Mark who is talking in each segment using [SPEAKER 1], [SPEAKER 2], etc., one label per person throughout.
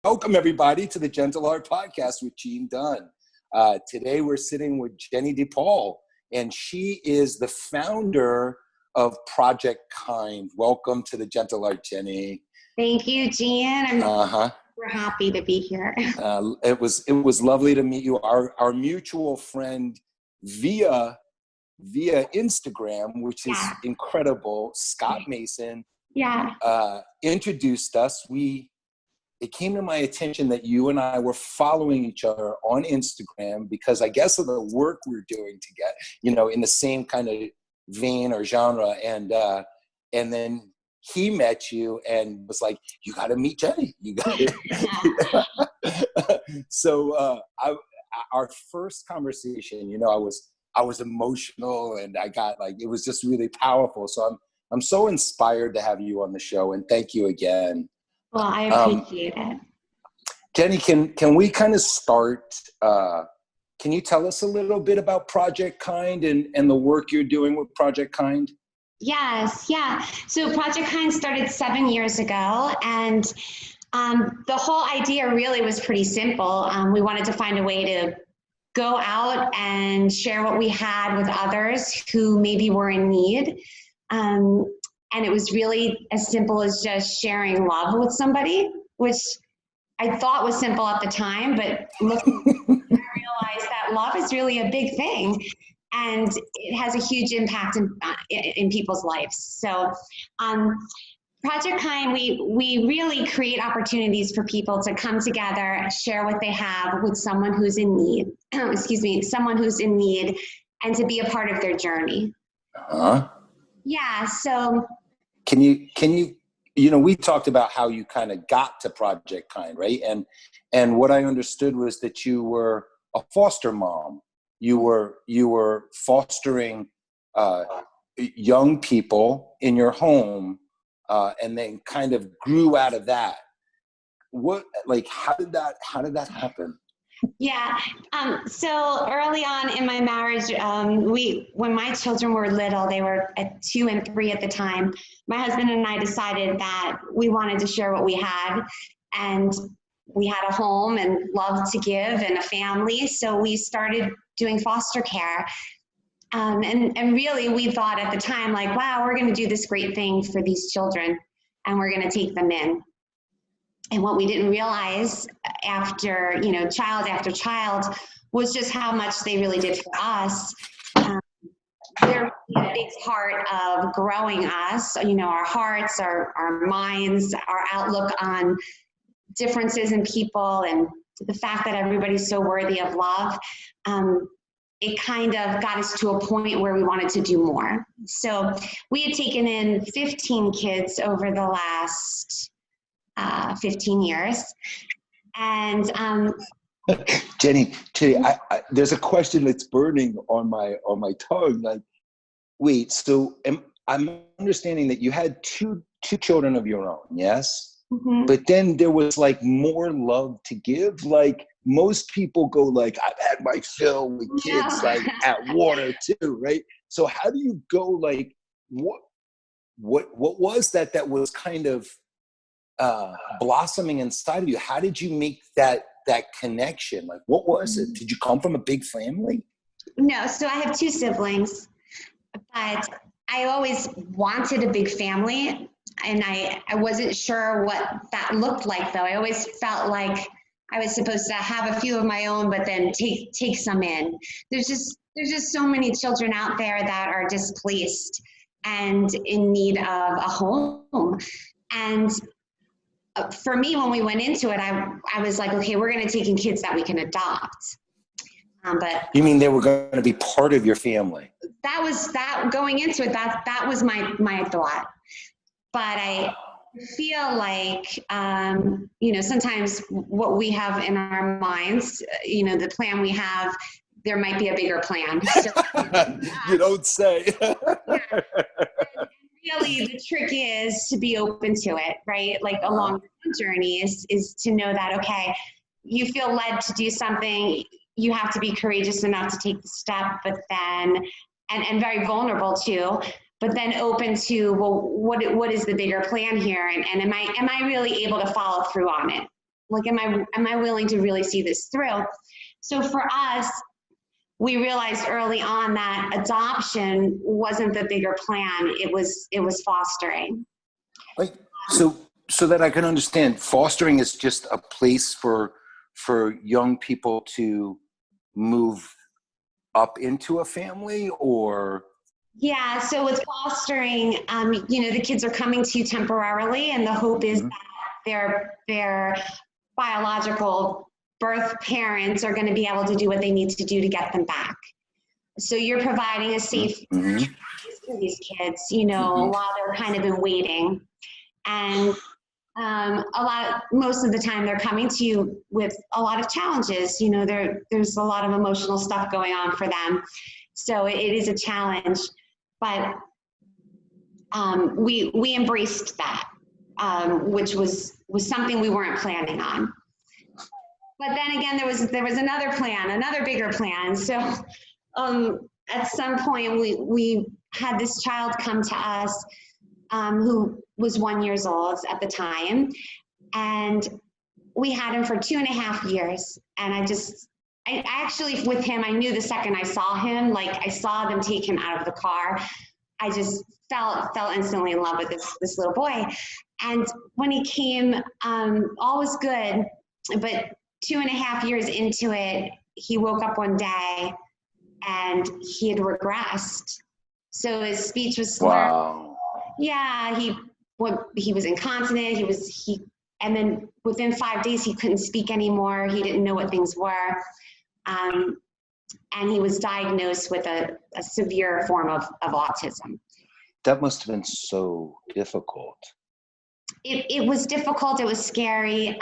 [SPEAKER 1] Welcome, everybody, to the Gentle Art Podcast with Gene Dunn. Today, we're sitting with Jenny DePaul, and she is the founder of Project Kind. Welcome to the Gentle Art, Jenny.
[SPEAKER 2] Thank you, Gene. We're happy to be here.
[SPEAKER 1] It was lovely to meet you. Our mutual friend via Instagram, which is incredible, Scott Mason, introduced us. It came to my attention that you and I were following each other on Instagram because I guess of the work we're doing together, in the same kind of vein or genre. And then he met you and was like, you got to meet Jenny. You got to. So our first conversation, I was emotional and I got it was just really powerful. So I'm so inspired to have you on the show, and thank you again.
[SPEAKER 2] Well, I appreciate it.
[SPEAKER 1] Jenny, can we kind of start, can you tell us a little bit about Project Kind and the work you're doing with Project Kind?
[SPEAKER 2] Yes, yeah. So Project Kind started 7 years ago, and the whole idea really was pretty simple. We wanted to find a way to go out and share what we had with others who maybe were in need. And it was really as simple as just sharing love with somebody, which I thought was simple at the time, but looking, I realized that love is really a big thing, and it has a huge impact in people's lives. So Project Kind, we really create opportunities for people to come together, share what they have with someone who's in need, someone who's in need, and to be a part of their journey. Yeah, so.
[SPEAKER 1] Can you, we talked about how you kind of got to Project Kind, right? And what I understood was that you were a foster mom. You were fostering young people in your home, and then kind of grew out of that. How did that happen?
[SPEAKER 2] Yeah. So early on in my marriage, when my children were little, they were at 2 and 3 at the time, my husband and I decided that we wanted to share what we had, and we had a home and love to give and a family. So we started doing foster care. And really we thought at the time, wow, we're going to do this great thing for these children and we're going to take them in. And what we didn't realize after, child after child, was just how much they really did for us. They're a big part of growing us, our hearts, our minds, our outlook on differences in people, and the fact that everybody's so worthy of love. It kind of got us to a point where we wanted to do more. So we had taken in 15 kids over the last 15 years. And
[SPEAKER 1] Jenny, I, there's a question that's burning on my tongue. Wait, so I'm understanding that you had two children of your own, yes?
[SPEAKER 2] Mm-hmm.
[SPEAKER 1] But then there was more love to give. Most people go I've had my fill with kids at water too, right? So how do you go what was that was kind of blossoming inside of you? How did you make that connection? What was it? Did you come from a big family?
[SPEAKER 2] No, so I have 2 siblings, but I always wanted a big family, and I wasn't sure what that looked like, though. I always felt like I was supposed to have a few of my own, but then take some in. There's just so many children out there that are displaced and in need of a home. And for me, when we went into it, I was like, okay, we're going to take in kids that we can adopt. But
[SPEAKER 1] you mean they were going to be part of your family?
[SPEAKER 2] That going into it, that was my thought. But I feel like, sometimes what we have in our minds, the plan we have, there might be a bigger plan. So,
[SPEAKER 1] you don't say.
[SPEAKER 2] Really, the trick is to be open to it, right? Along the journey is to know that, okay, you feel led to do something, you have to be courageous enough to take the step, but then, and very vulnerable too, but then open to, well, what is the bigger plan here? And am I really able to follow through on it? like, am I willing to really see this through? So for us, we realized early on that adoption wasn't the bigger plan. It was fostering.
[SPEAKER 1] Like, so that I can understand, fostering is just a place for young people to move up into a family, or?
[SPEAKER 2] Yeah, so with fostering, the kids are coming to you temporarily, and the hope is
[SPEAKER 1] Mhm.
[SPEAKER 2] that their biological birth parents are going to be able to do what they need to do to get them back. So you're providing a safe
[SPEAKER 1] Mhm.
[SPEAKER 2] place for these kids,
[SPEAKER 1] Mhm.
[SPEAKER 2] while they're kind of in waiting. And most of the time they're coming to you with a lot of challenges. There's a lot of emotional stuff going on for them. So it is a challenge, but we embraced that, which was something we weren't planning on. But then again, there was another plan, another bigger plan. So at some point, we had this child come to us who was 1 year old at the time, and we had him for 2.5 years. And I actually, with him, I knew the second I saw him, like I saw them take him out of the car, I just fell instantly in love with this little boy. And when he came, all was good, but 2.5 years into it, he woke up one day and he had regressed. So his speech was slurred.
[SPEAKER 1] Wow.
[SPEAKER 2] Yeah, he was incontinent. And then within 5 days, he couldn't speak anymore. He didn't know what things were. And he was diagnosed with a severe form of autism.
[SPEAKER 1] That must have been so difficult.
[SPEAKER 2] It was difficult. It was scary.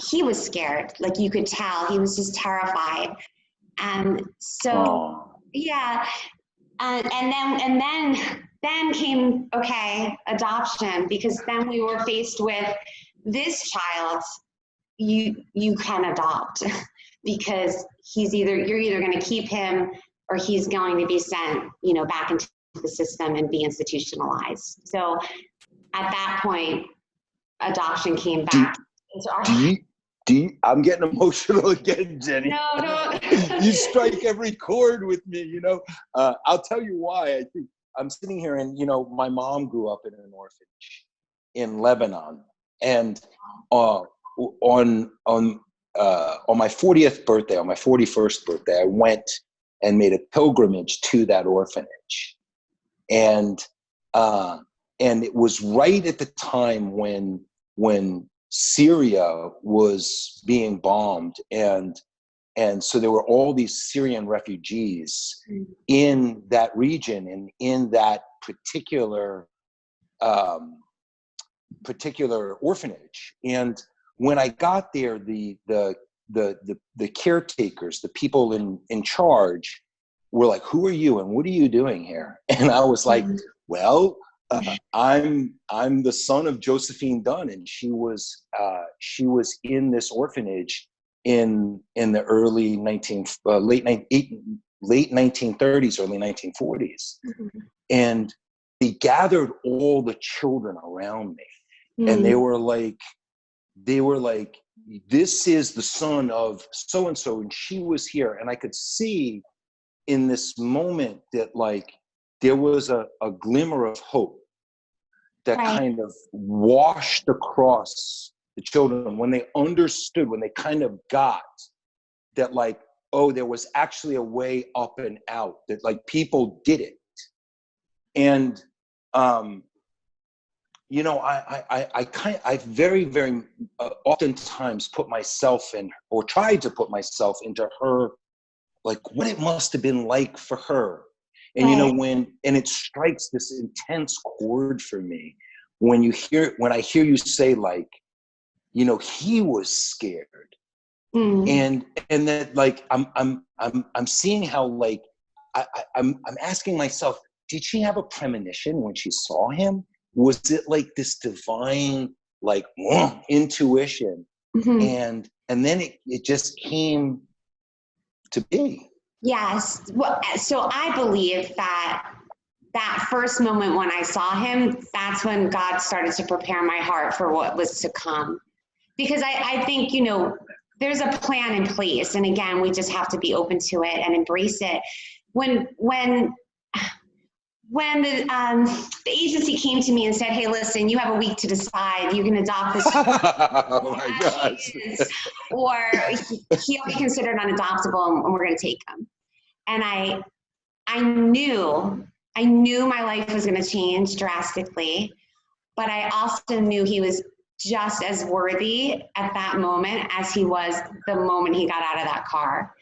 [SPEAKER 2] He was scared. Like, you could tell. He was just terrified. And so, yeah. And then came, okay, adoption, because then we were faced with this child. You can adopt because you're either going to keep him or he's going to be sent, back into the system and be institutionalized. So at that point, adoption came back into our life.
[SPEAKER 1] I'm getting emotional again, Jenny.
[SPEAKER 2] No.
[SPEAKER 1] You strike every chord with me, I'll tell you why. I think I'm sitting here, and my mom grew up in an orphanage in Lebanon, and on my 40th birthday, on my 41st birthday, I went and made a pilgrimage to that orphanage, and it was right at the time when Syria was being bombed, and so there were all these Syrian refugees in that region and in that particular orphanage. And when I got there, the caretakers, the people in charge, were like, "Who are you and what are you doing here?" And I was like, "Well, I'm the son of Josephine Dunn, and she was in this orphanage in the early late 1930s, early 1940s, and they gathered all the children around me, and they were like, this is the son of so and so, and she was here, and I could see in this moment that, like, there was a glimmer of hope that kind of washed across the children when they understood, when they kind of got that, like, oh, there was actually a way up and out, that, like, people did it. And I very, very oftentimes put myself in, or tried to put myself into her, like, what it must have been like for her. And and it strikes this intense chord for me when I hear you say, like, he was scared, and that, like, I'm seeing how, like, I'm asking myself, did she have a premonition when she saw him? Was it like this divine, like, intuition, and then it just came to be?
[SPEAKER 2] Yes. Well, so I believe that first moment when I saw him, that's when God started to prepare my heart for what was to come. because I think, you know, there's a plan in place. And again, we just have to be open to it and embrace it. When the agency came to me and said, hey, listen, you have a week to decide, you can adopt this
[SPEAKER 1] Oh my gosh.
[SPEAKER 2] or he'll be considered unadoptable and we're going to take him. And I knew my life was going to change drastically, but I also knew he was just as worthy at that moment as he was the moment he got out of that car.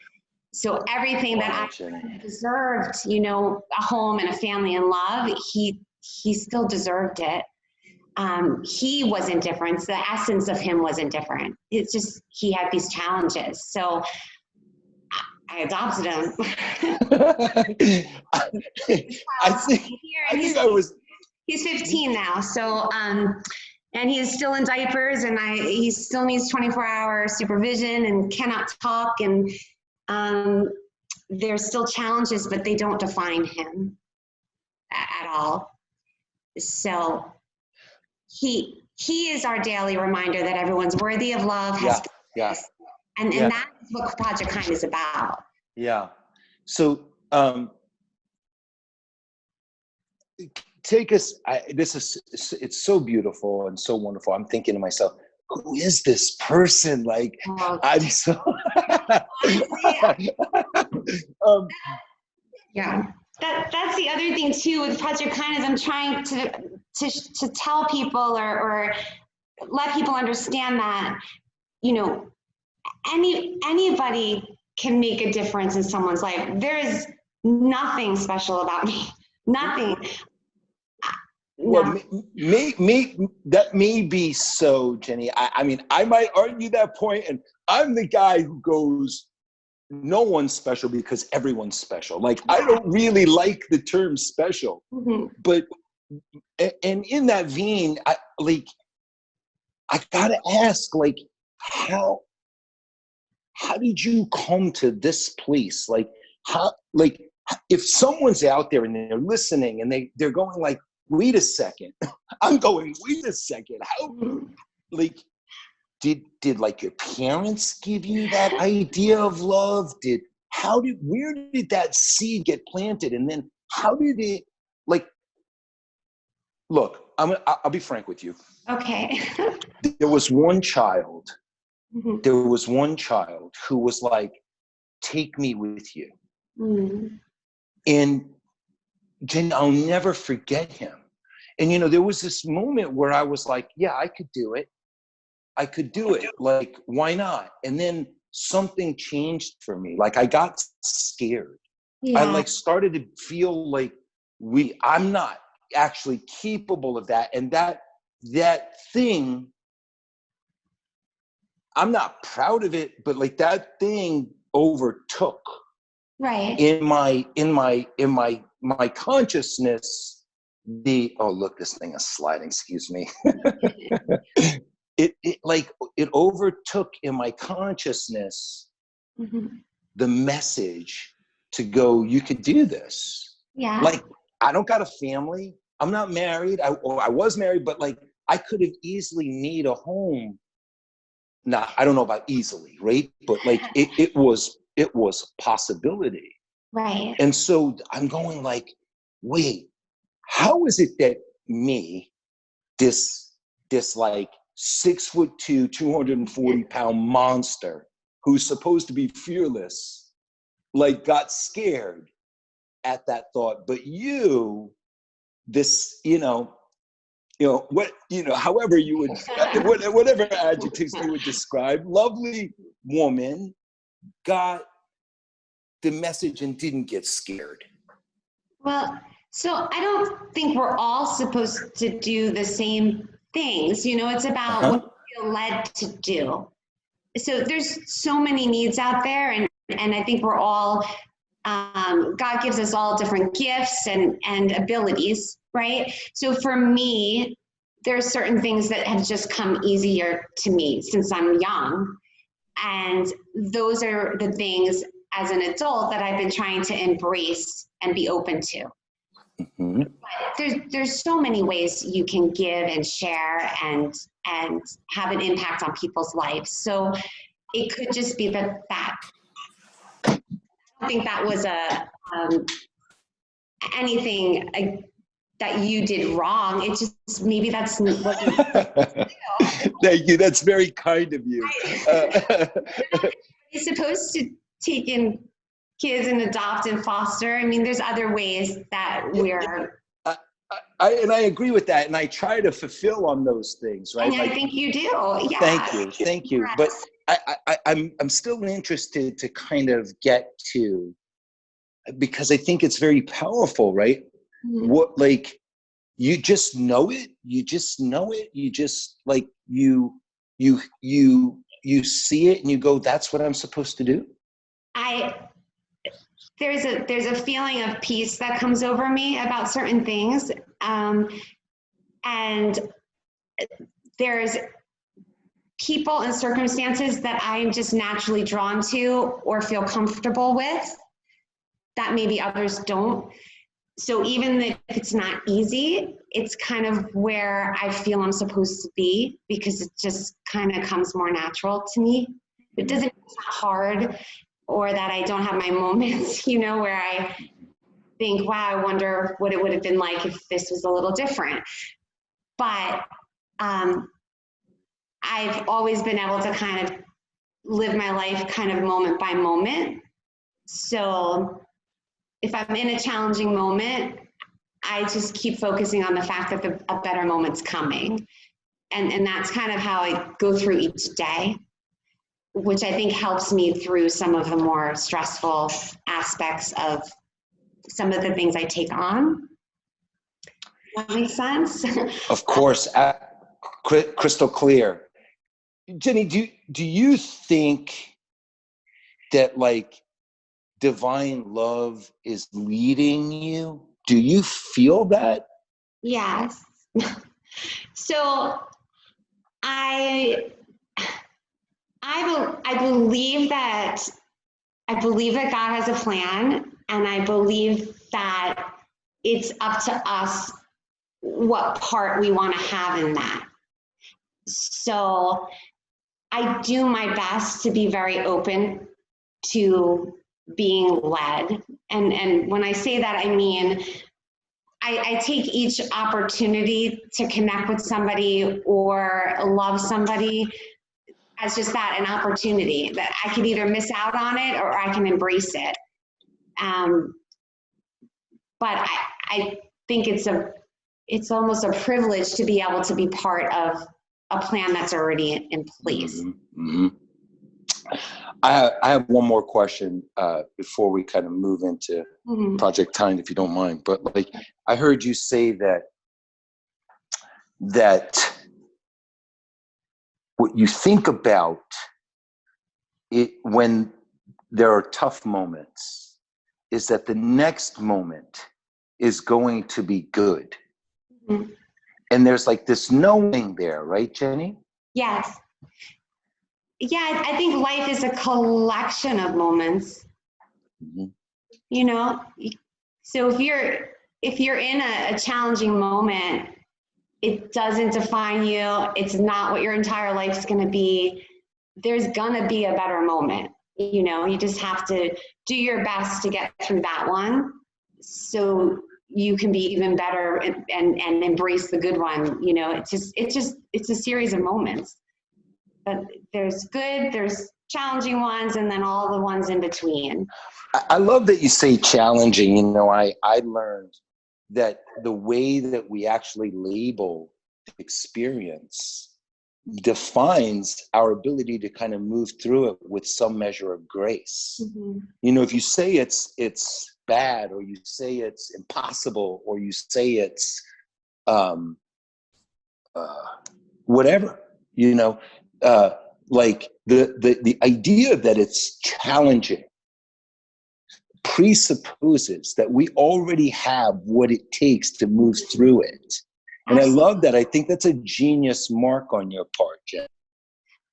[SPEAKER 2] So everything that I deserved, you know, a home and a family and love, he still deserved it. He wasn't different. The essence of him wasn't different. It's just, he had these challenges. So I adopted him. He's 15 now. So, and he's still in diapers, and he still needs 24-hour supervision and cannot talk. And there's still challenges, but they don't define him at all. So he is our daily reminder that everyone's worthy of love. And that is what Project Kind is about.
[SPEAKER 1] Yeah. So take us, it's so beautiful and so wonderful. I'm thinking to myself, who is this person? Like, I'm so
[SPEAKER 2] yeah. That's the other thing too with Project Kind is I'm trying to tell people or let people understand that, you know, anybody can make a difference in someone's life. There is nothing special about me. Nothing.
[SPEAKER 1] Well, that may be so, Jenny. I mean, I might argue that point, and I'm the guy who goes, no one's special because everyone's special. Like, I don't really like the term special, but, and in that vein, I gotta ask, like, how did you come to this place? Like, if someone's out there and they're listening and they're going like, wait a second, I'm going, wait a second, how, like, did like your parents give you that idea of love? Where did that seed get planted? And then how did it, like, look, I'll be frank with you.
[SPEAKER 2] Okay.
[SPEAKER 1] There was one child who was like, take me with you. And Jen, I'll never forget him. And, you know, there was this moment where I was like, yeah, I could do it. Like, why not? And then something changed for me. Like, I got scared. Yeah. I like started to feel like I'm not actually capable of that. And that thing, I'm not proud of it, but like that thing overtook in my consciousness, oh, look, this thing is sliding, excuse me. It overtook in my consciousness the message to go, you could do this. Yeah. Like, I don't got a family. I'm not married. I was married, but like, I could have easily made a home. Now, I don't know about easily, right? But like, it was a possibility. Right. And so I'm going like, wait, how is it that me, this like 6'2", 240-pound monster who's supposed to be fearless, like got scared at that thought, but you, this, however you would, whatever adjectives you would describe, lovely woman got the message and didn't get scared.
[SPEAKER 2] Well, so I don't think we're all supposed to do the same things. You know, it's about what you feel led to do. So there's so many needs out there, and I think we're all, God gives us all different gifts and abilities, right? So for me, there's certain things that have just come easier to me since I'm young. And those are the things as an adult that I've been trying to embrace and be open to.
[SPEAKER 1] Mm-hmm.
[SPEAKER 2] There's so many ways you can give and share and have an impact on people's lives. So it could just be that I don't think that was anything that you did wrong. It just, maybe that's wasn't.
[SPEAKER 1] Thank you. That's very kind of you.
[SPEAKER 2] You're supposed to take in kids and adopt and foster. I mean, there's other ways that we're.
[SPEAKER 1] I agree with that, and I try to fulfill on those things, right?
[SPEAKER 2] And I think you do. Yeah.
[SPEAKER 1] Thank you. But I'm still interested to kind of get to, because I think it's very powerful, right? Mm-hmm. What, like, you just know it. You just know it. You just like you see it and you go, that's what I'm supposed to do.
[SPEAKER 2] There's a feeling of peace that comes over me about certain things. And there's people and circumstances that I'm just naturally drawn to or feel comfortable with that maybe others don't. So even if it's not easy, it's kind of where I feel I'm supposed to be, because it just kind of comes more natural to me. It doesn't mean it's not hard, or that I don't have my moments, you know, where I think, wow, I wonder what it would have been like if this was a little different. But I've always been able to kind of live my life kind of moment by moment. So if I'm in a challenging moment, I just keep focusing on the fact that a better moment's coming. And that's kind of how I go through each day, which I think helps me through some of the more stressful aspects of some of the things I take on. That makes sense?
[SPEAKER 1] Of course, crystal clear. Jenny, do you think that, like, divine love is leading you? Do you feel that?
[SPEAKER 2] Yes. So I believe that God has a plan, and I believe that it's up to us what part we want to have in that. So I do my best to be very open to being led. And when I say that, I mean, I take each opportunity to connect with somebody or love somebody as just that, an opportunity that I can either miss out on it or I can embrace it. But I think it's almost a privilege to be able to be part of a plan that's already in place.
[SPEAKER 1] Mm-hmm. I have one more question before we kind of move into Project Time, if you don't mind. But, like, I heard you say that what you think about it when there are tough moments is that the next moment is going to be good. Mm-hmm. And there's like this knowing there, right, Jenny?
[SPEAKER 2] Yes. Yeah, I think life is a collection of moments. Mm-hmm. You know, so if you're in a challenging moment, it doesn't define you. It's not what your entire life's going to be. There's going to be a better moment. You know, you just have to do your best to get through that one, so you can be even better and embrace the good one. You know, it's a series of moments. But there's good, there's challenging ones, and then all the ones in between.
[SPEAKER 1] I love that you say challenging. You know, I learned that the way that we actually label experience defines our ability to kind of move through it with some measure of grace. Mm-hmm. You know, if you say it's bad, or you say it's impossible, or you say it's whatever, you know, like the idea that it's challenging presupposes that we already have what it takes to move through it. And I love that. I think that's a genius mark on your part, Jen.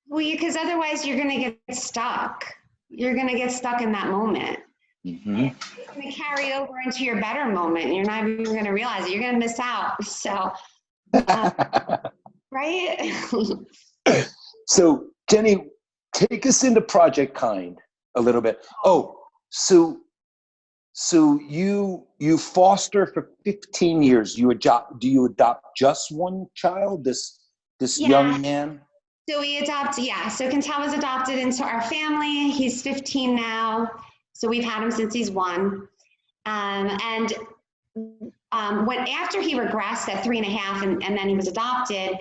[SPEAKER 2] Well, because otherwise you're going to get stuck. You're going to get stuck in that moment.
[SPEAKER 1] Mm-hmm.
[SPEAKER 2] It's going to carry over into your better moment. And you're not even going to realize it. You're going to miss out. So, right?
[SPEAKER 1] So, Jenny, take us into Project Kind a little bit. Oh, so you foster for 15 years. Do you adopt just one child? This young man?
[SPEAKER 2] So we adopt, So Quintel was adopted into our family. He's 15 now. So we've had him since he's 1. And after he regressed at 3.5 and then he was adopted,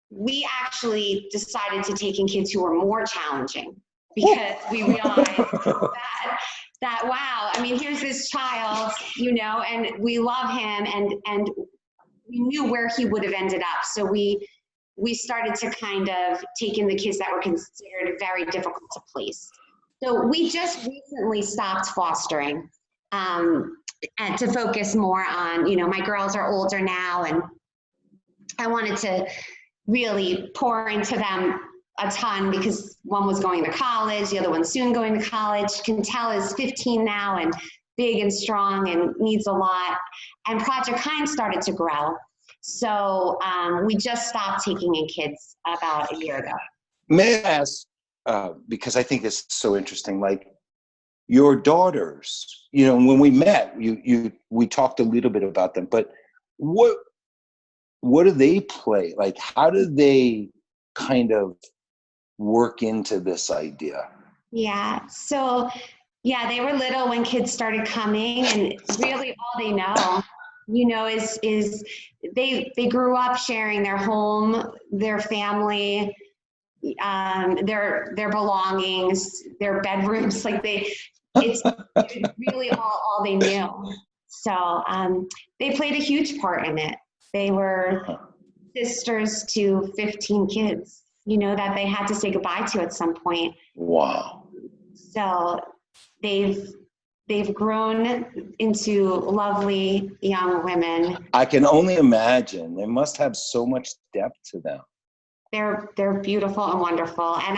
[SPEAKER 2] we actually decided to take in kids who were more challenging because we realized that wow, I mean, here's this child, and we love him and we knew where he would have ended up. So we started to kind of take in the kids that were considered very difficult to place. So we just recently stopped fostering and to focus more on, my girls are older now and I wanted to really pour into them a ton because one was going to college, the other one's soon going to college. Quintel is 15 now and big and strong and needs a lot. And Project Kind started to grow. So we just stopped taking in kids about a year ago.
[SPEAKER 1] May I ask, because I think it's so interesting, like your daughters, when we met, we talked a little bit about them, but what do they play? Like, how do they kind of work into this idea?
[SPEAKER 2] Yeah, so they were little when kids started coming, and really all they know, is they grew up sharing their home, their family, their belongings, their bedrooms. Like it's really all they knew. So they played a huge part in it. They were sisters to 15 kids, that they had to say goodbye to at some point.
[SPEAKER 1] Wow.
[SPEAKER 2] So they've grown into lovely young women.
[SPEAKER 1] I can only imagine. They must have so much depth to them.
[SPEAKER 2] They're beautiful and wonderful. And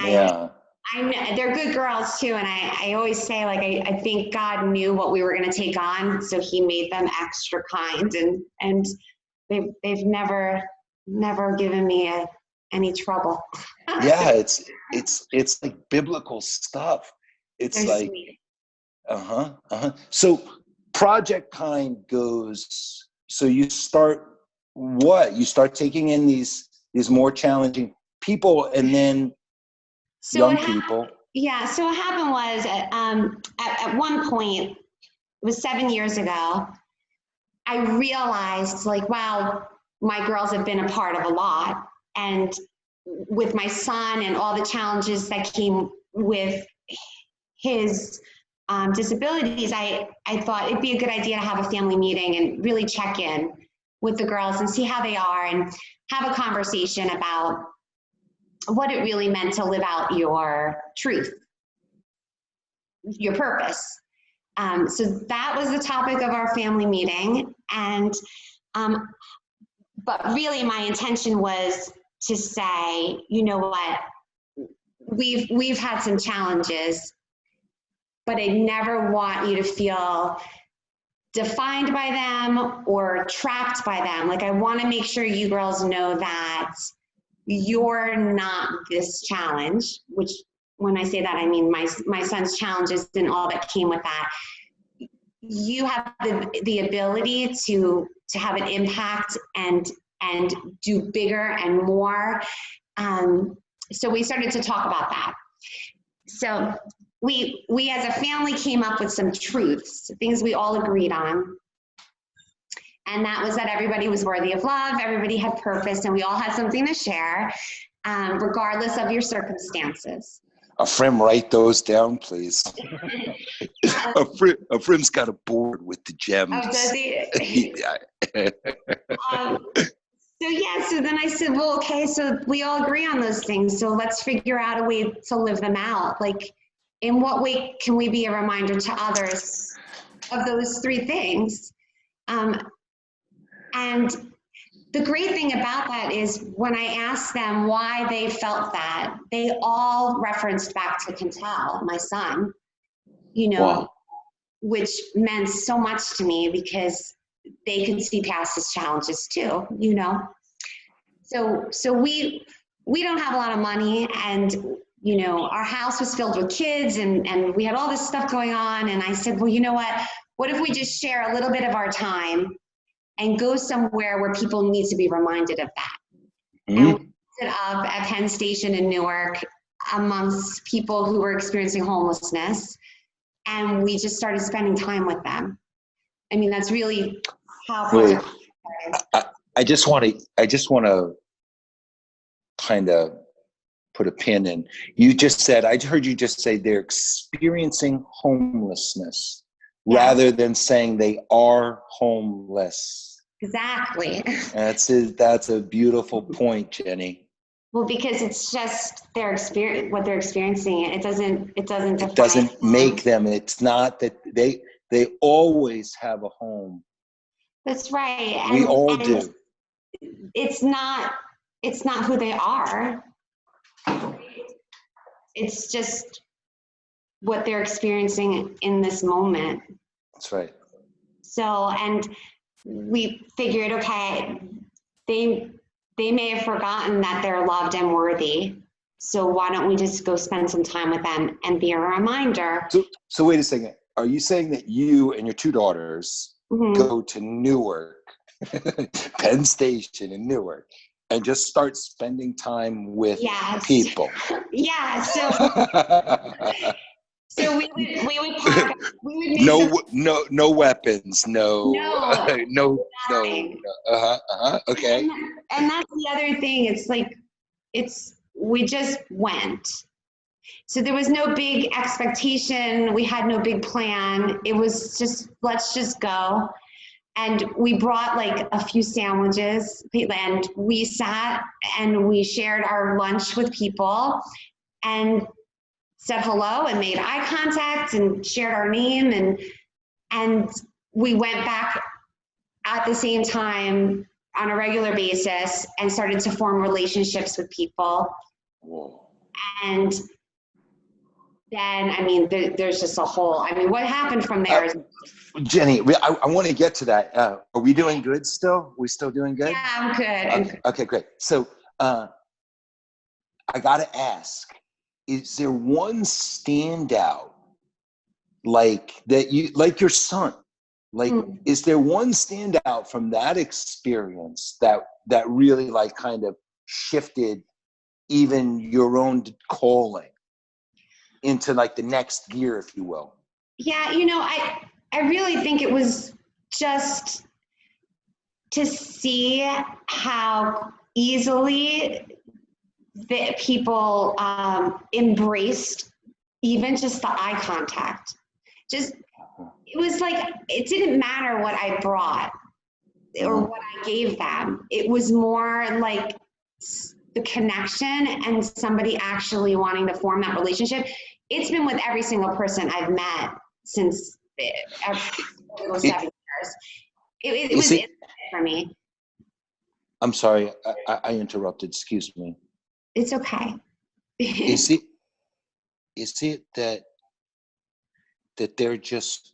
[SPEAKER 2] they're good girls too. And I always say, like, I think God knew what we were going to take on, so he made them extra kind, and they've never given me any trouble.
[SPEAKER 1] Yeah, it's like biblical stuff. It's
[SPEAKER 2] they're
[SPEAKER 1] like
[SPEAKER 2] sweet.
[SPEAKER 1] So Project Kind goes, so you start taking in these more challenging people, and then young people.
[SPEAKER 2] Yeah, so what happened was at one point, it was 7 years ago, I realized, like, wow, my girls have been a part of a lot. And with my son and all the challenges that came with his disabilities, I thought it'd be a good idea to have a family meeting and really check in with the girls and see how they are and have a conversation about what it really meant to live out your truth, your purpose. So that was the topic of our family meeting. And, but really my intention was to say, you know what, we've had some challenges, but I never want you to feel defined by them or trapped by them. Like, I want to make sure you girls know that you're not this challenge, which when I say that, I mean my son's challenges and all that came with that. You have the ability to have an impact and do bigger and more. So we started to talk about that. So we as a family came up with some truths, things we all agreed on. And that was that everybody was worthy of love, everybody had purpose, and we all had something to share, regardless of your circumstances.
[SPEAKER 1] A friend, write those down, please. A friend's got a board with the gems.
[SPEAKER 2] Oh, does he? So then I said, well, okay, so we all agree on those things. So let's figure out a way to live them out. Like, in what way can we be a reminder to others of those 3 things? And the great thing about that is when I asked them why they felt that, they all referenced back to Quintel, my son.
[SPEAKER 1] Wow.
[SPEAKER 2] which meant so much to me because they could see past his challenges too, you know? So we don't have a lot of money, and, you know, our house was filled with kids, and we had all this stuff going on. And I said, well, you know what if we just share a little bit of our time and go somewhere where people need to be reminded of that?
[SPEAKER 1] Mm-hmm.
[SPEAKER 2] And we set up at Penn Station in Newark amongst people who were experiencing homelessness. And we just started spending time with them. I mean, that's really how.
[SPEAKER 1] Wait, I just want to kind of put a pin in. You just said, I heard you just say they're experiencing homelessness, rather than saying they are homeless.
[SPEAKER 2] Exactly.
[SPEAKER 1] That's a beautiful point, Jenny.
[SPEAKER 2] Well, because it's just their experience, what they're experiencing. It doesn't
[SPEAKER 1] make them. It's not that they always have a home.
[SPEAKER 2] That's right.
[SPEAKER 1] We all do.
[SPEAKER 2] It's not who they are. It's just what they're experiencing in this moment.
[SPEAKER 1] That's right.
[SPEAKER 2] So, and we figured, okay, they may have forgotten that they're loved and worthy. So why don't we just go spend some time with them and be a reminder?
[SPEAKER 1] So wait a second. Are you saying that you and your two daughters go to Newark, Penn Station in Newark, and just start spending time with people?
[SPEAKER 2] Yeah. So we would park. We would make
[SPEAKER 1] no weapons. No. Okay.
[SPEAKER 2] And that's the other thing. It's like we just went. So there was no big expectation. We had no big plan. It was just, let's just go. And we brought like a few sandwiches, and we sat and we shared our lunch with people and said hello and made eye contact and shared our name. And we went back at the same time on a regular basis and started to form relationships with people.
[SPEAKER 1] Whoa.
[SPEAKER 2] And then, I mean, there's just a whole, I mean, what happened from there is...
[SPEAKER 1] Jenny, I want to get to that. Are we doing good still? We still doing good?
[SPEAKER 2] Yeah, I'm good.
[SPEAKER 1] Okay, great. So I got to ask, is there one standout like that you, like your son, like, is there one standout from that experience that really like kind of shifted even your own calling into like the next gear, if you will?
[SPEAKER 2] Yeah, you know, I really think it was just to see how easily that people embraced even just the eye contact. Just, it was like, it didn't matter what I brought or what I gave them. It was more like the connection and somebody actually wanting to form that relationship. It's been with every single person I've met since those 7 years. It was for me.
[SPEAKER 1] I'm sorry, I interrupted. Excuse me.
[SPEAKER 2] It's okay.
[SPEAKER 1] Is it that they're just,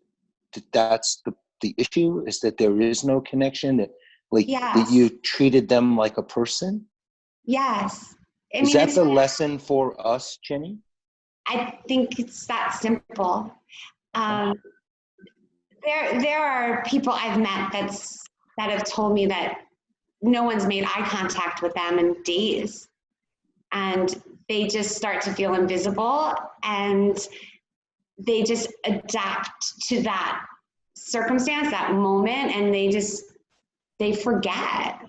[SPEAKER 1] that's the issue, is that there is no connection, that like that you treated them like a person?
[SPEAKER 2] Yes.
[SPEAKER 1] Is that the lesson for us, Jenny?
[SPEAKER 2] I think it's that simple. There are people I've met that have told me that no one's made eye contact with them in days, and they just start to feel invisible, and they just adapt to that circumstance, that moment, and they forget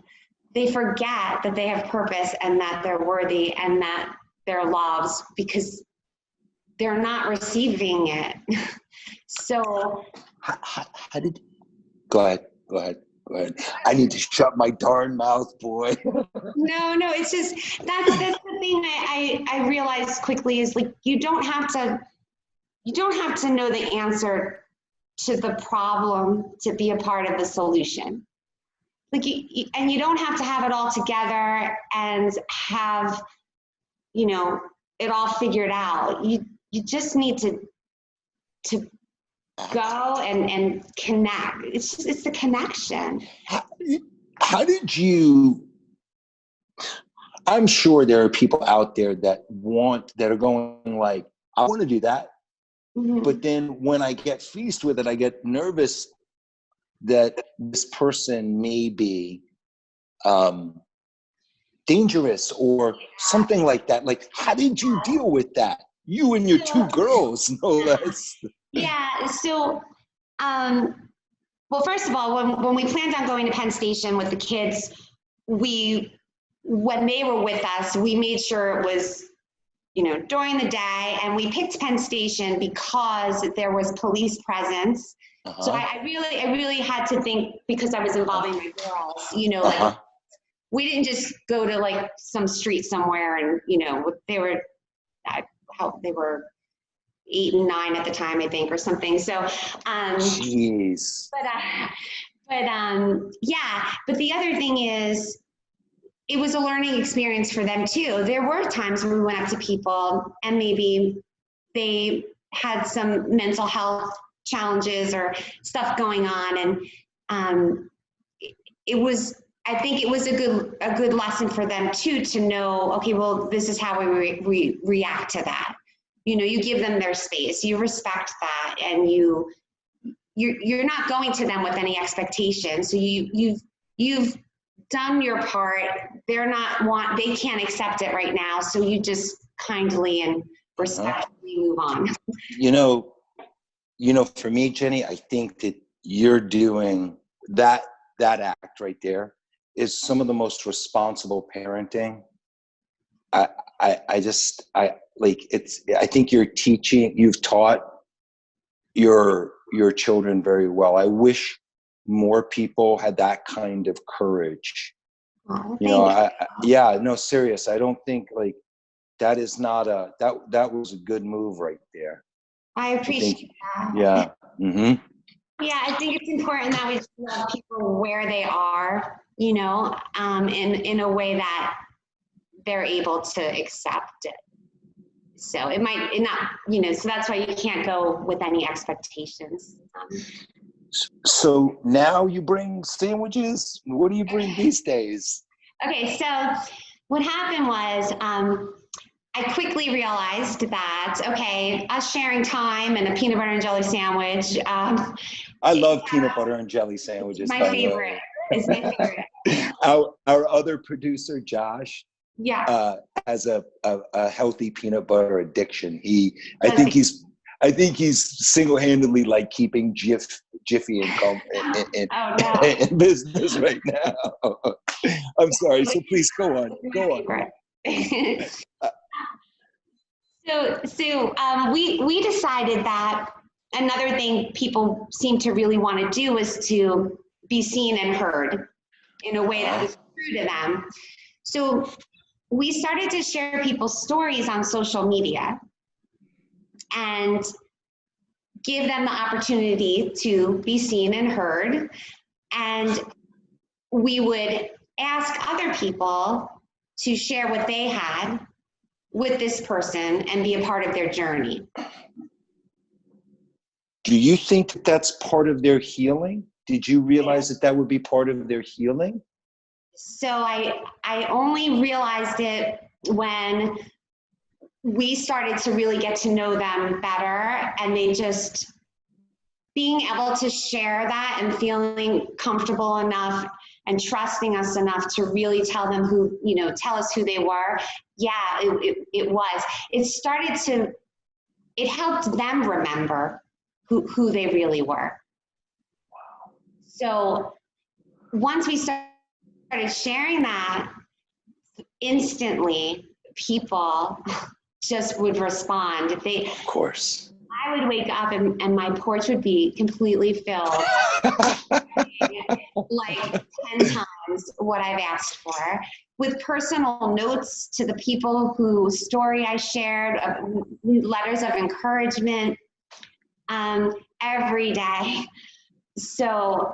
[SPEAKER 2] that they have purpose and that they're worthy and that they're loved because they're not receiving it. So
[SPEAKER 1] how did, go ahead. I need to shut my darn mouth, boy.
[SPEAKER 2] No, it's just, that's the thing I realized quickly is like, you don't have to know the answer to the problem to be a part of the solution. Like and you don't have to have it all together and have, you know, it all figured out. You just need to go and connect. It's the connection.
[SPEAKER 1] How did you, I'm sure there are people out there that are going like, I want to do that.
[SPEAKER 2] Mm-hmm.
[SPEAKER 1] But then when I get faced with it, I get nervous that this person may be dangerous or something like that. Like, how did you deal with that? You and your two girls, no less.
[SPEAKER 2] Yeah. So, well, first of all, when we planned on going to Penn Station with the kids, when they were with us, we made sure it was, during the day, and we picked Penn Station because there was police presence.
[SPEAKER 1] Uh-huh.
[SPEAKER 2] So I really had to think, because I was involving my girls,
[SPEAKER 1] Uh-huh.
[SPEAKER 2] we didn't just go to like some street somewhere and, they were 8 and 9 at the time, I think, or something. So,
[SPEAKER 1] Jeez.
[SPEAKER 2] But the other thing is, it was a learning experience for them too. There were times when we went up to people and maybe they had some mental health challenges or stuff going on, and I think it was a good lesson for them too, to know, okay, well, this is how we react to that. You give them their space, you respect that, and you're not going to them with any expectations. So you've done your part. They can't accept it right now. So you just kindly and respectfully move on.
[SPEAKER 1] For me, Jenny, I think that you're doing that act right there is some of the most responsible parenting. I think you've taught your children very well. I wish more people had that kind of courage. Serious. I don't think like that is not that was a good move right there.
[SPEAKER 2] I appreciate that.
[SPEAKER 1] Yeah. Mm-hmm.
[SPEAKER 2] Yeah, I think it's important that we just love people where they are, in a way that they're able to accept it. So it not, so that's why you can't go with any expectations.
[SPEAKER 1] So now you bring sandwiches? What do you bring these days?
[SPEAKER 2] Okay, so what happened was, I quickly realized that, okay, us sharing time and a peanut butter and jelly sandwich.
[SPEAKER 1] I love peanut butter and jelly sandwiches.
[SPEAKER 2] My favorite. It's my favorite.
[SPEAKER 1] Our other producer, Josh, has a healthy peanut butter addiction. I think he's single-handedly like keeping Jiffy in business right now. I'm sorry. So please go on.
[SPEAKER 2] So we decided that another thing people seem to really want to do is to be seen and heard in a way that was true to them. So we started to share people's stories on social media and give them the opportunity to be seen and heard. And we would ask other people to share what they had with this person and be a part of their journey.
[SPEAKER 1] Do you think that that's part of their healing? Did you realize that would be part of their healing?
[SPEAKER 2] So I only realized it when we started to really get to know them better, and they just being able to share that and feeling comfortable enough and trusting us enough to really tell us who they were. Yeah, it was. It helped them remember who they really were.
[SPEAKER 1] Wow.
[SPEAKER 2] So once we started sharing that, instantly people just would respond. Of
[SPEAKER 1] course.
[SPEAKER 2] I would wake up and my porch would be completely filled, like 10 times what I've asked for, with personal notes to the people whose story I shared, letters of encouragement, every day. So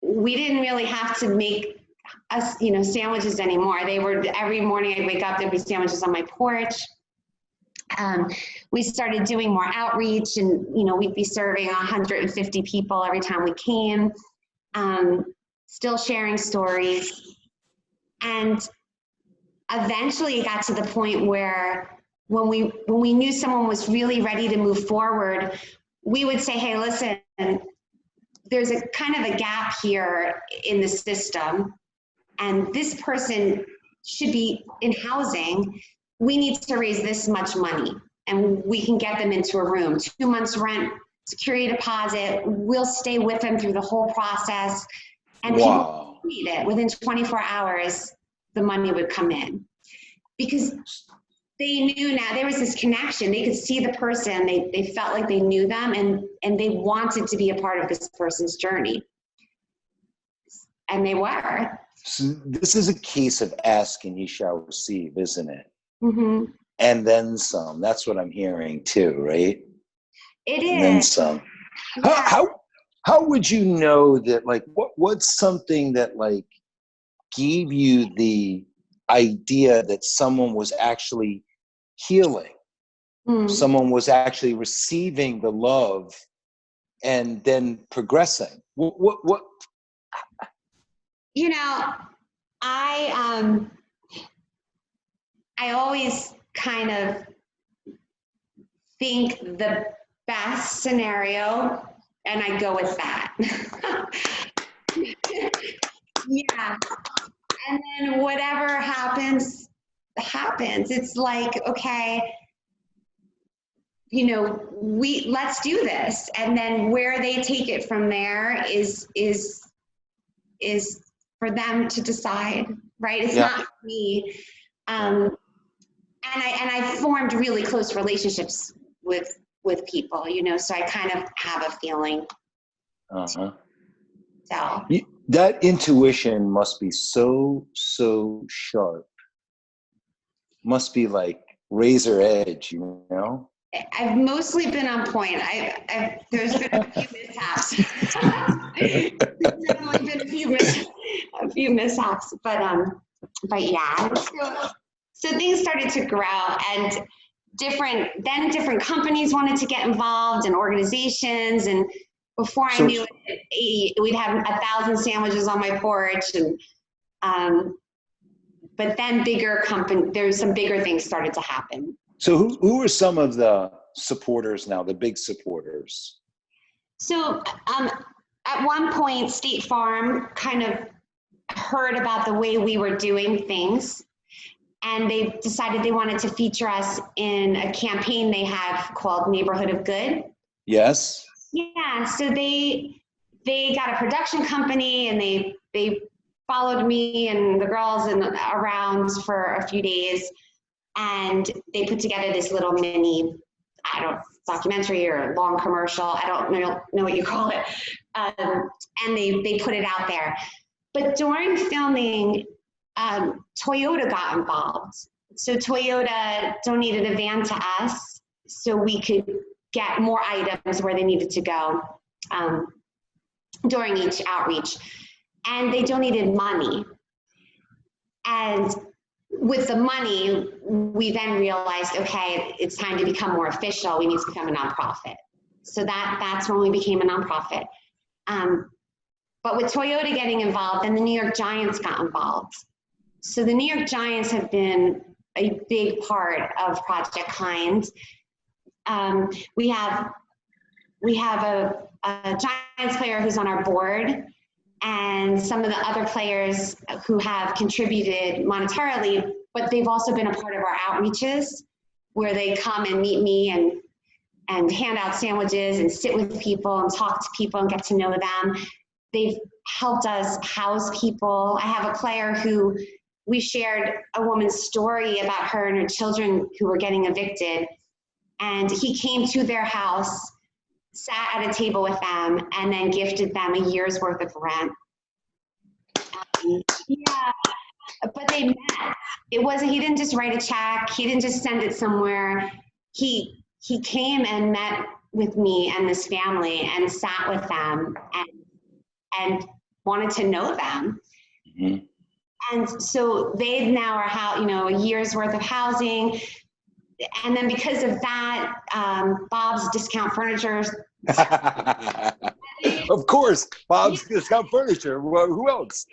[SPEAKER 2] we didn't really have to make us, sandwiches anymore. They were, every morning I'd wake up, there'd be sandwiches on my porch. We started doing more outreach, and we'd be serving 150 people every time we came, still sharing stories. And eventually it got to the point where when we knew someone was really ready to move forward, we would say, hey, listen, there's a kind of a gap here in the system, and this person should be in housing. We need to raise this much money, and we can get them into a room. 2 months rent, security deposit, we'll stay with them through the whole process. And
[SPEAKER 1] wow.
[SPEAKER 2] people need it. Within 24 hours, the money would come in. Because they knew now there was this connection. They could see the person, they felt like they knew them, and they wanted to be a part of this person's journey. And they were.
[SPEAKER 1] So this is a case of ask and you shall receive, isn't it?
[SPEAKER 2] Mm-hmm.
[SPEAKER 1] And then some. That's what I'm hearing too, right?
[SPEAKER 2] It is.
[SPEAKER 1] And then some.
[SPEAKER 2] Yeah.
[SPEAKER 1] How would you know that, like, what's something that, like, gave you the idea that someone was actually healing, someone was actually receiving the love and then progressing? What?
[SPEAKER 2] I always kind of think the best scenario, and I go with that. Yeah. And then whatever happens, happens. It's like, okay, let's do this. And then where they take it from there is for them to decide, right? It's not me. And I formed really close relationships with people, so I kind of have a feeling.
[SPEAKER 1] Uh-huh.
[SPEAKER 2] So
[SPEAKER 1] that intuition must be so sharp. Must be like razor edge,
[SPEAKER 2] I've mostly been on point. There's been a few mishaps. There's definitely been a few mishaps, but yeah. So things started to grow, and different companies wanted to get involved, and organizations, and before I knew it, we'd have 1,000 sandwiches on my porch, and but then there's some bigger things started to happen.
[SPEAKER 1] So who are some of the supporters now, the big supporters? So
[SPEAKER 2] at one point, State Farm kind of heard about the way we were doing things, and they decided they wanted to feature us in a campaign they have called Neighborhood of Good.
[SPEAKER 1] Yes.
[SPEAKER 2] Yeah, so they got a production company, and they followed me and the girls around for a few days, and they put together this little mini, documentary or long commercial, I don't know what you call it, and they put it out there. But during filming, Toyota got involved. So Toyota donated a van to us so we could get more items where they needed to go during each outreach. And they donated money. And with the money, we then realized, okay, it's time to become more official. We need to become a nonprofit. So that's when we became a nonprofit. But with Toyota getting involved, then the New York Giants got involved. So the New York Giants have been a big part of Project Kind. We have a Giants player who's on our board, and some of the other players who have contributed monetarily, but they've also been a part of our outreaches where they come and meet me and hand out sandwiches and sit with people and talk to people and get to know them. They've helped us house people. I have a player who we shared a woman's story about her and her children who were getting evicted, and he came to their house, sat at a table with them, and then gifted them a year's worth of rent. Yeah, but they met. He didn't just write a check. He didn't just send it somewhere. He came and met with me and this family and sat with them and wanted to know them. Mm-hmm. And so they now are a year's worth of housing. and then because of that, Bob's Discount Furniture.
[SPEAKER 1] Of course, Bob's Discount Furniture. Well, who else?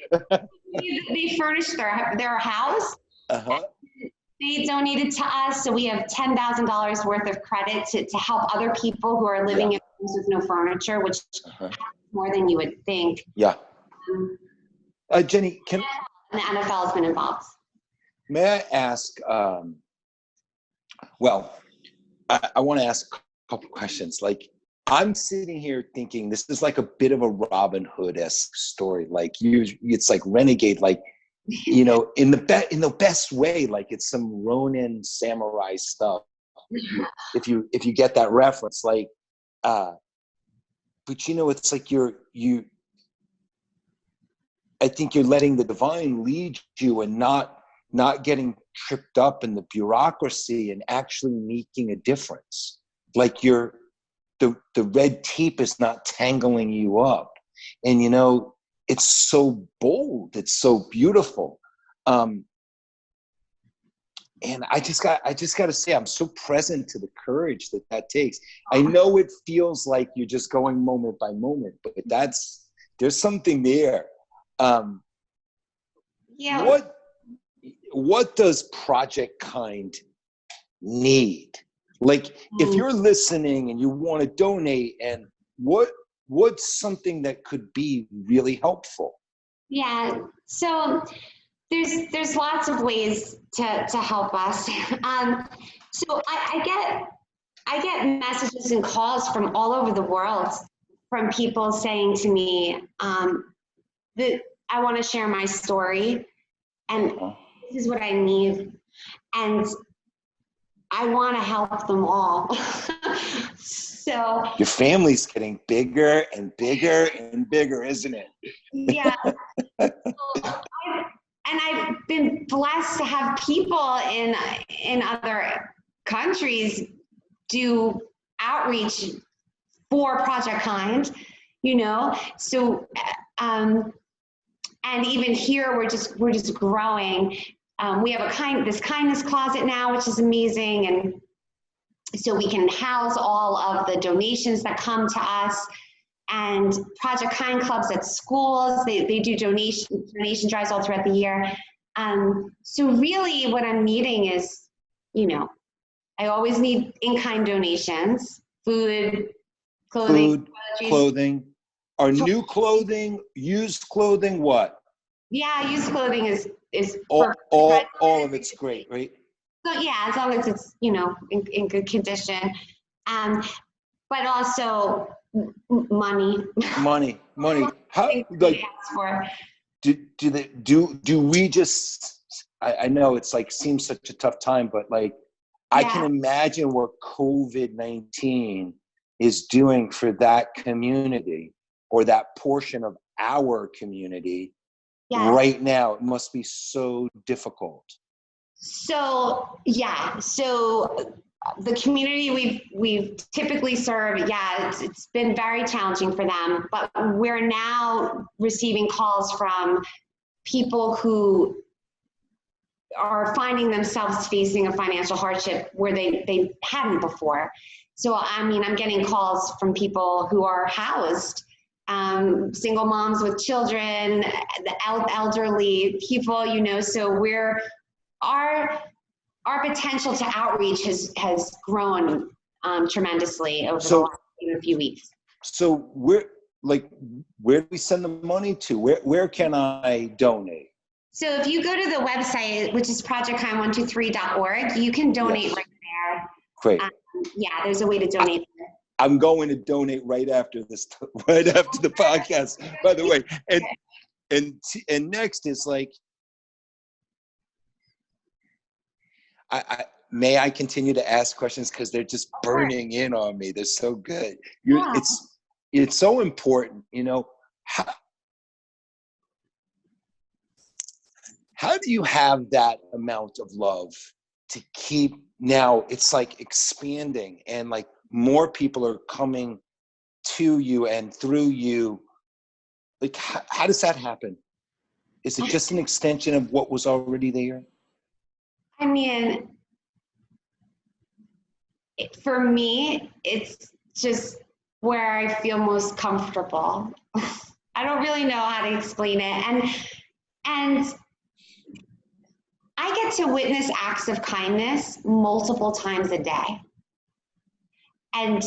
[SPEAKER 2] They furnished their house.
[SPEAKER 1] Uh-huh.
[SPEAKER 2] They donated to us, so we have $10,000 worth of credit to help other people who are living in homes with no furniture, which is more than you would think.
[SPEAKER 1] Yeah. Jenny,
[SPEAKER 2] and the NFL has been involved.
[SPEAKER 1] May I ask, well, I want to ask a couple questions. Like, I'm sitting here thinking this is like a bit of a Robin Hood-esque story. Like it's like Renegade, like, you know, in the best way, like it's some Ronin samurai stuff. If you get that reference, like, but you know, it's like I think you're letting the divine lead you and not getting tripped up in the bureaucracy and actually making a difference. Like the red tape is not tangling you up. And, you know, it's so bold. It's so beautiful. And I just got to say, I'm so present to the courage that takes. I know it feels like you're just going moment by moment, but there's something there. What does Project Kind need? Like, if you're listening and you want to donate, and what's something that could be really helpful?
[SPEAKER 2] Yeah, so there's lots of ways to help us. So I get messages and calls from all over the world from people saying to me that I want to share my story, and this is what I need, and I want to help them all. So
[SPEAKER 1] your family's getting bigger and bigger and bigger, isn't it?
[SPEAKER 2] Yeah. I've been blessed to have people in other countries do outreach for Project Kind, you know. So and even here we're just growing. We have this kindness closet now, which is amazing, and so we can house all of the donations that come to us. And Project Kind clubs at schools, they do donation drives all throughout the year. So really what I'm needing is, you know, I always need in-kind donations, food, clothing.
[SPEAKER 1] Our new clothing, used clothing, what?
[SPEAKER 2] Yeah, used clothing is
[SPEAKER 1] all of it's great, right?
[SPEAKER 2] So yeah, as long as it's, you know, in good condition. But also money.
[SPEAKER 1] How, like, do we just, I know it's like seems such a tough time, but like I can imagine what COVID-19 is doing for that community or that portion of our community right now. It must be so difficult. So the community we've typically served, it's been very challenging for them, but we're now receiving calls from people who are finding themselves facing a financial hardship where they hadn't before. So I mean, I'm getting calls from people who are housed, single moms with children, the elderly people, you know. So our potential to outreach has grown tremendously over the last few weeks. So where do we send the money to? Where can I donate?
[SPEAKER 2] So if you go to the website, which is projectkind123.org, you can donate right there.
[SPEAKER 1] Great.
[SPEAKER 2] There's a way to donate.
[SPEAKER 1] I'm going to donate right after the podcast, by the way. And next is like, may I continue to ask questions because they're just burning in on me. They're so good. It's so important, you know. How do you have that amount of love to keep now? It's like expanding and like more people are coming to you and through you. Like, how does that happen? Is it just an extension of what was already there?
[SPEAKER 2] I mean, For me, it's just where I feel most comfortable. I don't really know how to explain it. And I get to witness acts of kindness multiple times a day. And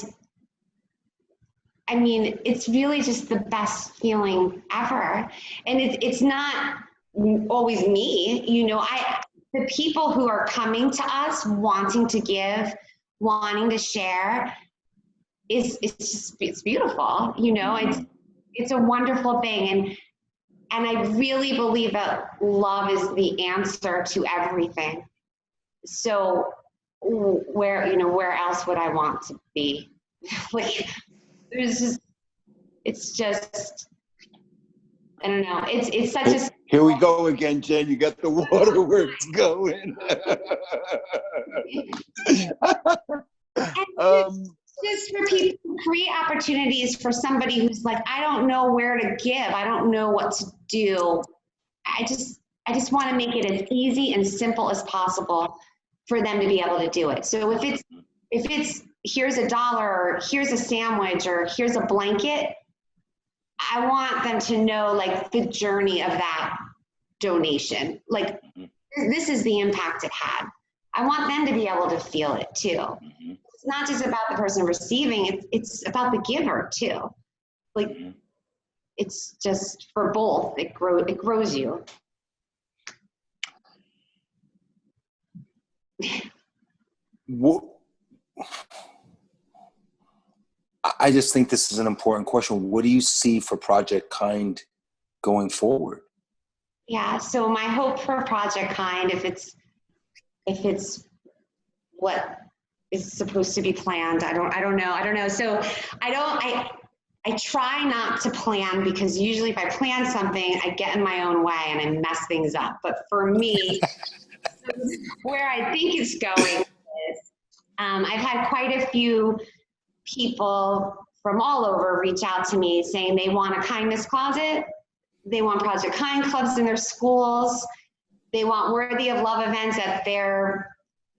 [SPEAKER 2] I mean, it's really just the best feeling ever. And it's not always me, the people who are coming to us wanting to give, wanting to share, it's beautiful, it's a wonderful thing. And I really believe that love is the answer to everything. So where else would I want to be? Like, it's just, I don't know. It's such a.
[SPEAKER 1] Here we go again, Jen. You got the waterworks going.
[SPEAKER 2] Just for people to create opportunities for somebody who's like, I don't know where to give. I don't know what to do. I just want to make it as easy and simple as possible for them to be able to do it. So if it's here's $1, or here's a sandwich, or here's a blanket, I want them to know like the journey of that donation. Like, this is the impact it had. I want them to be able to feel it too. It's not just about the person receiving, it's about the giver too. Like, it's just for both, it grows you.
[SPEAKER 1] I just think this is an important question. What do you see for Project Kind going forward?
[SPEAKER 2] Yeah, so my hope for Project Kind, if it's what is supposed to be planned, I don't know. So I try not to plan, because usually if I plan something, I get in my own way and I mess things up. But for me, where I think it's going is, I've had quite a few people from all over reach out to me saying they want a kindness closet. They want Project Kind clubs in their schools. They want Worthy of Love events at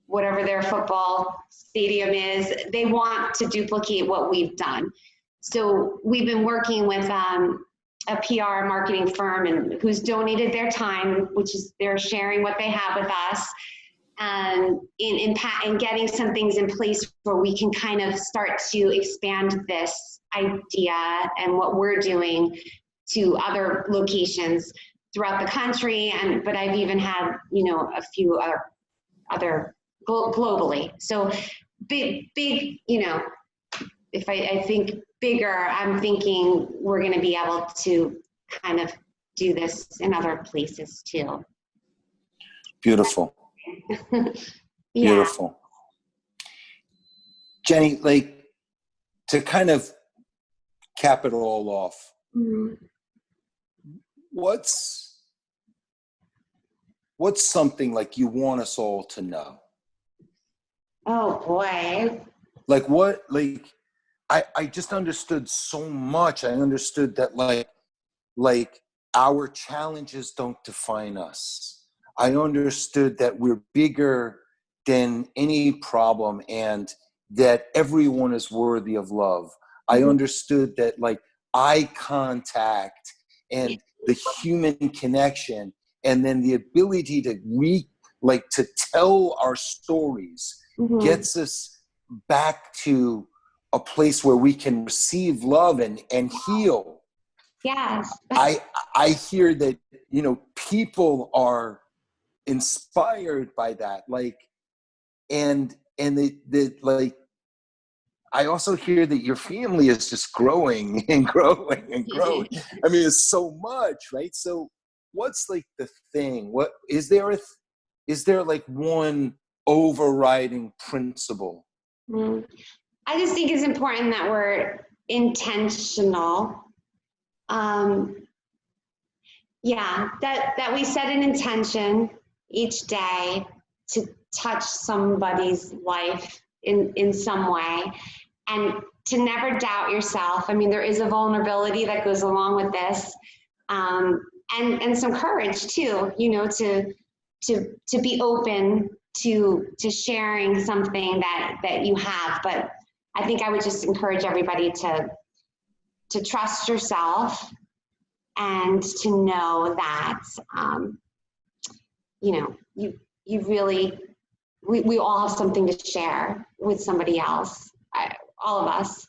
[SPEAKER 2] whatever their football stadium is. They want to duplicate what we've done. So we've been working with a PR marketing firm who's donated their time, which is they're sharing what they have with us, and in getting some things in place where we can kind of start to expand this idea and what we're doing to other locations throughout the country. But I've even had, a few other globally. So big, if I think bigger, I'm thinking we're going to be able to kind of do this in other places too.
[SPEAKER 1] Beautiful.
[SPEAKER 2] Yeah.
[SPEAKER 1] Beautiful. Jenny, like, to kind of cap it all off, what's something like you want us all to know?
[SPEAKER 2] Oh boy.
[SPEAKER 1] Like what, like, I just understood so much. I understood that like our challenges don't define us. I understood that we're bigger than any problem and that everyone is worthy of love. I understood that like eye contact and the human connection, and then the ability to to tell our stories gets us back to a place where we can receive love and heal.
[SPEAKER 2] Yes.
[SPEAKER 1] I hear that, people are inspired by that. Like, and like, I also hear that your family is just growing and growing and growing. I mean, it's so much, right? So what's like the thing? What is there like one overriding principle?
[SPEAKER 2] I just think it's important that we're intentional. That we set an intention each day to touch somebody's life in some way, and to never doubt yourself. I mean, there is a vulnerability that goes along with this, and some courage too, to be open to sharing something that you have. But I think I would just encourage everybody to trust yourself and to know that, you know, you really, we all have something to share with somebody else, all of us.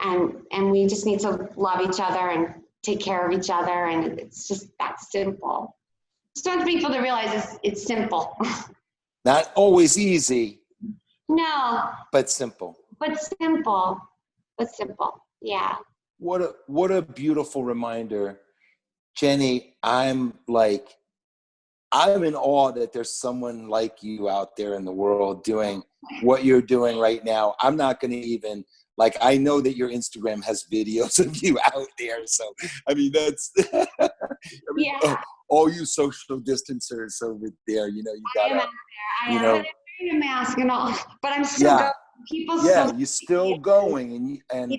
[SPEAKER 2] And we just need to love each other and take care of each other. And it's just that simple. Just want people to realize it's simple.
[SPEAKER 1] Not always easy.
[SPEAKER 2] No.
[SPEAKER 1] But simple.
[SPEAKER 2] But simple. But simple. Yeah.
[SPEAKER 1] What a beautiful reminder. Jenny, I'm in awe that there's someone like you out there in the world doing what you're doing right now. I'm not going to even, I know that your Instagram has videos of you out there. So, I mean, that's,
[SPEAKER 2] yeah.
[SPEAKER 1] All you social distancers over there, you gotta,
[SPEAKER 2] I am out there. I'm wearing a mask and all, but I'm still going. People
[SPEAKER 1] you're still going. And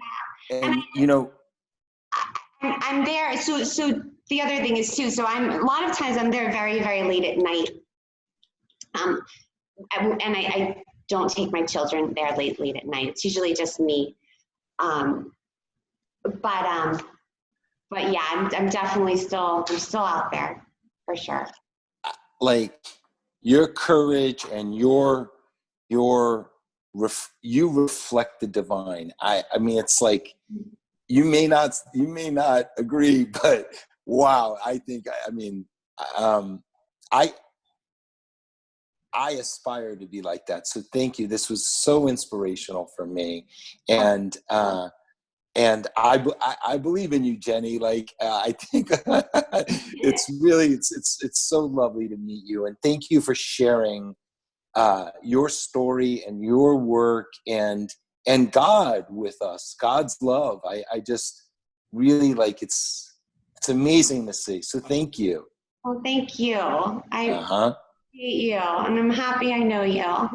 [SPEAKER 2] I'm there. So the other thing is too, so a lot of times I'm there very, very late at night. And I don't take my children there late at night. It's usually just me. But yeah, I'm definitely still out there for sure.
[SPEAKER 1] Your courage and you reflect the divine. I mean, it's you may not agree, but wow, I aspire to be like that. So thank you. This was so inspirational for me. And I believe in you, Jenny. I think it's so lovely to meet you. And thank you for sharing your story and your work and God with us, God's love. I just really it's amazing to see. So thank you.
[SPEAKER 2] Well, thank you. I appreciate you, and I'm happy I know you.